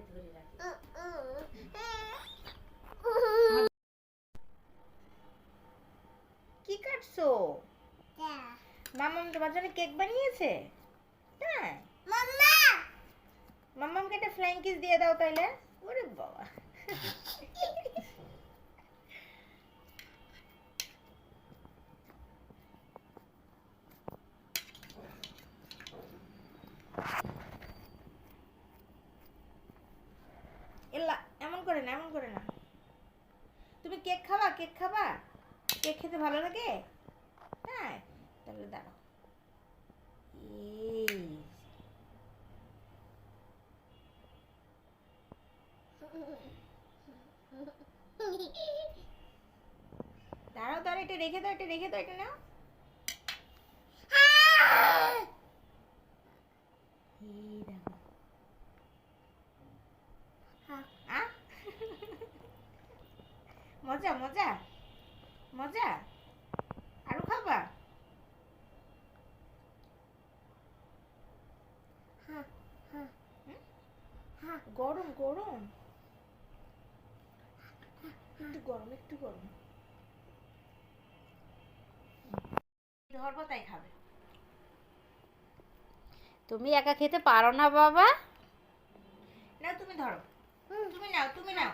ধরে রাখি। কি কাটছো? মাম্মাম তোমার জন্য কেক বানিয়েছে। হ্যাঁ মাম্মামকে একটা ফ্লাইং কিস দিয়ে দাও তাইলে। ওরে বাবা। এলা এমন করে না, এমন করে না। তুমি কেক খাবা? কেক খাবা? কেক খেতে ভালো লাগে? হ্যাঁ তাহলে দাঁড়াও। এই দাঁড়াও দাঁড়াও, এটা রেখে দাও, এটা রেখে দাও, এটা নাও। এই দেখো। আহ? মজা মজা মজা। আরো খাবা? গরম গরম, একটু গরম, একটু গরম। ধরবো তাই খাবে। তুমি একা খেতে পারো না বাবা? নাও তুমি ধরো, তুমি নাও, তুমি নাও।